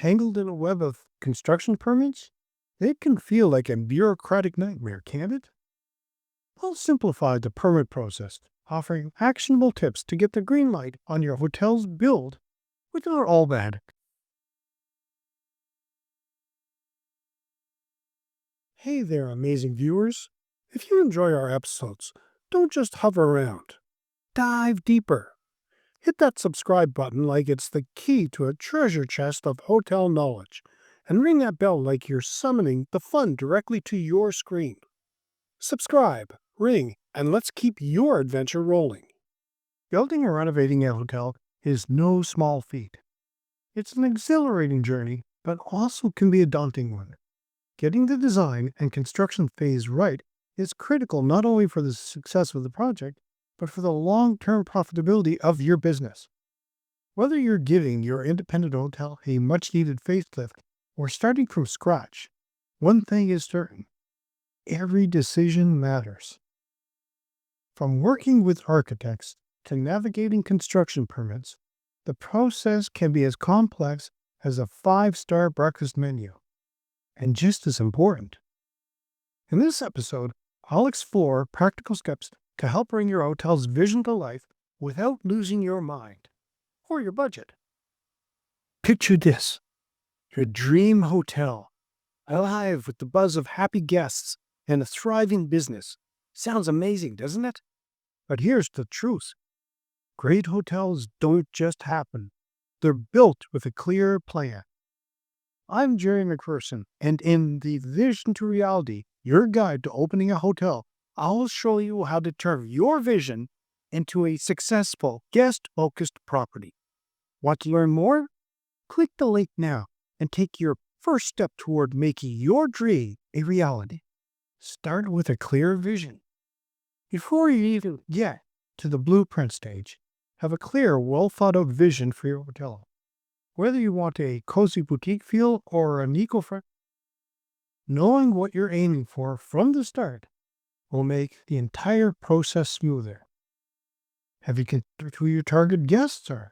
tangled in a web of construction permits? It can feel like a bureaucratic nightmare, can't it? I'll simplify the permit process, offering actionable tips to get the green light on your hotel's build without all that. Hey there, amazing viewers. If you enjoy our episodes, don't just hover around. Dive deeper. Hit that subscribe button like it's the key to a treasure chest of hotel knowledge, and ring that bell like you're summoning the fun directly to your screen. Subscribe, ring, and let's keep your adventure rolling. Building or renovating a hotel is no small feat. It's an exhilarating journey, but also can be a daunting one. Getting the design and construction phase right is critical not only for the success of the project, but for the long-term profitability of your business. Whether you're giving your independent hotel a much-needed facelift or starting from scratch, one thing is certain: every decision matters. From working with architects to navigating construction permits, the process can be as complex as a five-star breakfast menu, and just as important. In this episode, I'll explore practical steps to help bring your hotel's vision to life without losing your mind or your budget. Picture this: your dream hotel, alive with the buzz of happy guests and a thriving business. Sounds amazing, doesn't it? But here's the truth. Great hotels don't just happen. They're built with a clear plan. I'm Gerry McPherson, and in the Vision to Reality, your guide to opening a hotel, I'll show you how to turn your vision into a successful, guest-focused property. Want to learn more? Click the link now and take your first step toward making your dream a reality. Start with a clear vision. Before you even get to the blueprint stage, have a clear, well-thought-out vision for your hotel. Whether you want a cozy boutique feel or an eco-friendly, knowing what you're aiming for from the start will make the entire process smoother. Have you considered who your target guests are?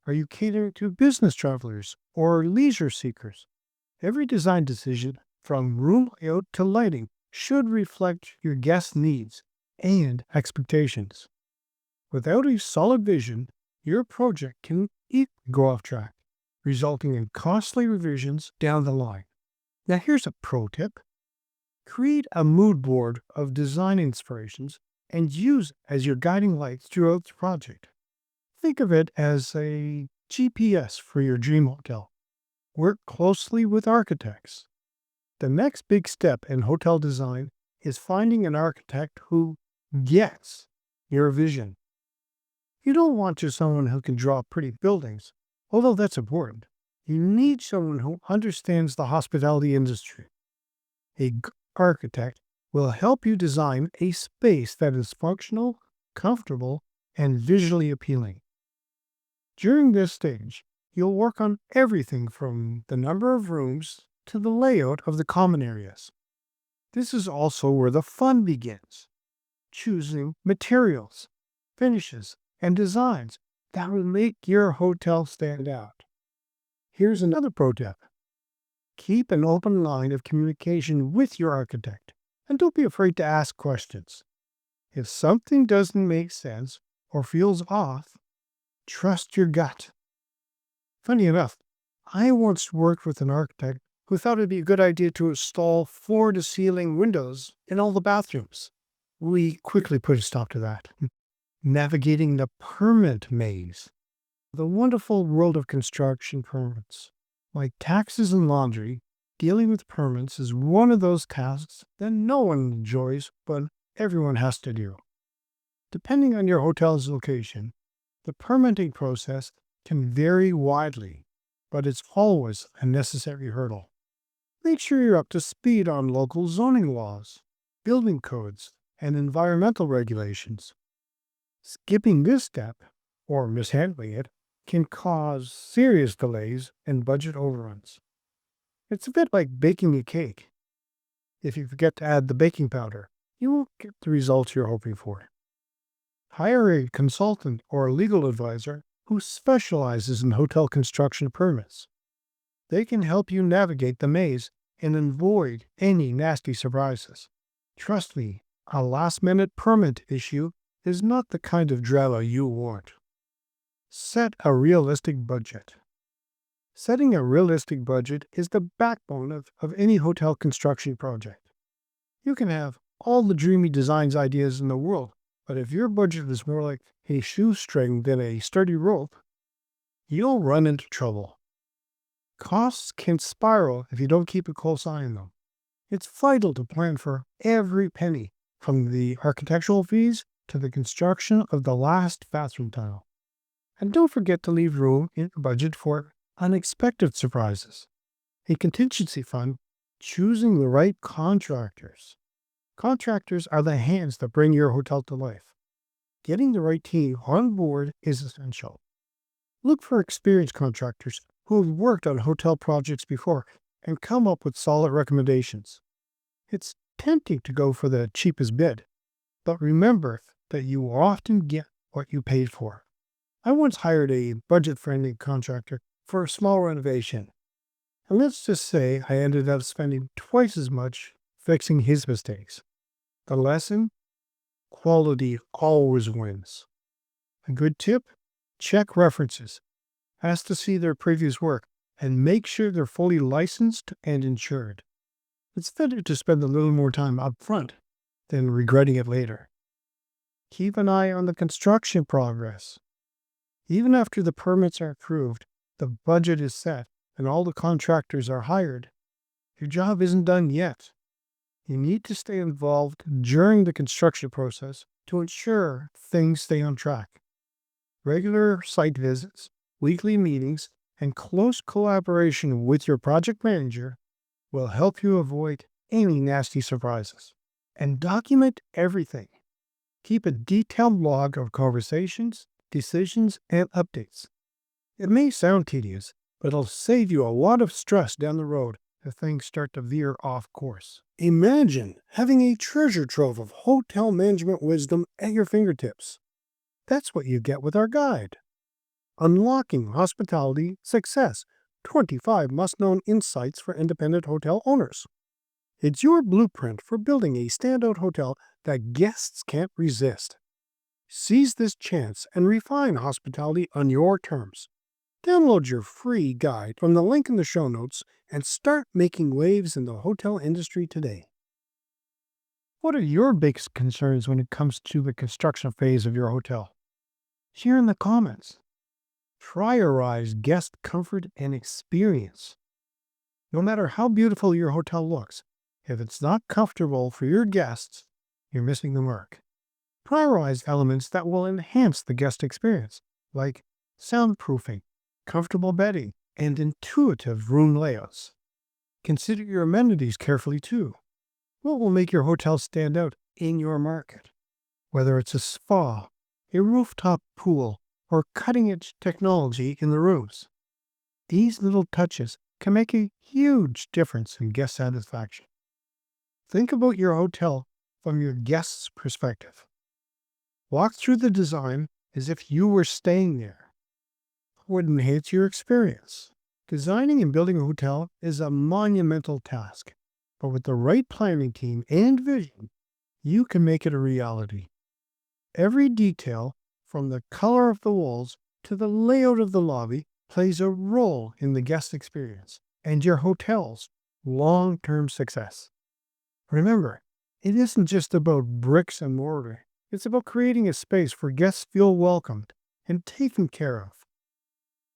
Are you catering to business travelers or leisure seekers? Every design decision, from room layout to lighting, should reflect your guests' needs and expectations. Without a solid vision, your project can easily go off track, resulting in costly revisions down the line. Now here's a pro tip. Create a mood board of design inspirations and use it as your guiding light throughout the project. Think of it as a GPS for your dream hotel. Work closely with architects. The next big step in hotel design is finding an architect who gets your vision. You don't want just someone who can draw pretty buildings, although that's important. You need someone who understands the hospitality industry. A good architect will help you design a space that is functional, comfortable, and visually appealing. During this stage, you'll work on everything from the number of rooms to the layout of the common areas. This is also where the fun begins. Choosing materials, finishes, and designs that will make your hotel stand out. Here's another pro tip. Keep an open line of communication with your architect, and don't be afraid to ask questions. If something doesn't make sense or feels off, trust your gut. Funny enough, I once worked with an architect who thought it'd be a good idea to install floor-to-ceiling windows in all the bathrooms. We quickly put a stop to that. Navigating the permit maze. The wonderful world of construction permits. Like taxes and laundry, dealing with permits is one of those tasks that no one enjoys, but everyone has to do. Depending on your hotel's location, the permitting process can vary widely, but it's always a necessary hurdle. Make sure you're up to speed on local zoning laws, building codes, and environmental regulations. Skipping this step, or mishandling it, can cause serious delays and budget overruns. It's a bit like baking a cake. If you forget to add the baking powder, you won't get the results you're hoping for. Hire a consultant or a legal advisor who specializes in hotel construction permits. They can help you navigate the maze and avoid any nasty surprises. Trust me, a last-minute permit issue is not the kind of drama you want. Set a realistic budget. Setting a realistic budget is the backbone of any hotel construction project. You can have all the dreamy designs ideas in the world, but if your budget is more like a shoestring than a sturdy rope, you'll run into trouble. Costs can spiral if you don't keep a close eye on them. It's vital to plan for every penny, from the architectural fees to the construction of the last bathroom tile. And don't forget to leave room in your budget for unexpected surprises. A contingency fund, choosing the right contractors. Contractors are the hands that bring your hotel to life. Getting the right team on board is essential. Look for experienced contractors who have worked on hotel projects before and come up with solid recommendations. It's tempting to go for the cheapest bid, but remember that you will often get what you paid for. I once hired a budget-friendly contractor for a small renovation, and let's just say I ended up spending twice as much fixing his mistakes. The lesson? Quality always wins. A good tip? Check references. Ask to see their previous work and make sure they're fully licensed and insured. It's better to spend a little more time up front than regretting it later. Keep an eye on the construction progress. Even after the permits are approved, the budget is set, and all the contractors are hired, your job isn't done yet. You need to stay involved during the construction process to ensure things stay on track. Regular site visits, weekly meetings, and close collaboration with your project manager will help you avoid any nasty surprises. And document everything. Keep a detailed log of conversations, decisions, and updates. It may sound tedious, but it'll save you a lot of stress down the road if things start to veer off course. Imagine having a treasure trove of hotel management wisdom at your fingertips. That's what you get with our guide. Unlocking Hospitality Success, 25 must-know insights for independent hotel owners. It's your blueprint for building a standout hotel that guests can't resist. Seize this chance and refine hospitality on your terms. Download your free guide from the link in the show notes and start making waves in the hotel industry today. What are your biggest concerns when it comes to the construction phase of your hotel? Share in the comments. Prioritize guest comfort and experience. No matter how beautiful your hotel looks, if it's not comfortable for your guests, you're missing the mark. Prioritize elements that will enhance the guest experience, like soundproofing, comfortable bedding, and intuitive room layouts. Consider your amenities carefully too. What will make your hotel stand out in your market? Whether it's a spa, a rooftop pool, or cutting-edge technology in the rooms. These little touches can make a huge difference in guest satisfaction. Think about your hotel from your guest's perspective. Walk through the design as if you were staying there. It would enhance your experience. Designing and building a hotel is a monumental task, but with the right planning team and vision, you can make it a reality. Every detail, from the color of the walls to the layout of the lobby, plays a role in the guest experience and your hotel's long-term success. Remember, it isn't just about bricks and mortar. It's about creating a space where guests feel welcomed and taken care of.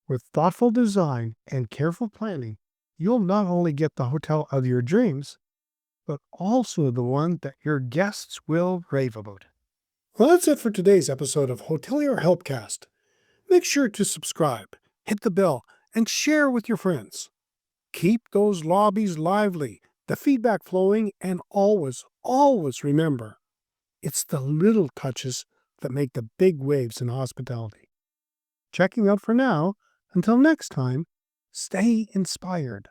With thoughtful design and careful planning, you'll not only get the hotel of your dreams, but also the one that your guests will rave about. Well, that's it for today's episode of Hotelier Helpcast. Make sure to subscribe, hit the bell, and share with your friends. Keep those lobbies lively, the feedback flowing, and always remember, it's the little touches that make the big waves in hospitality. Checking out for now. Until next time, stay inspired.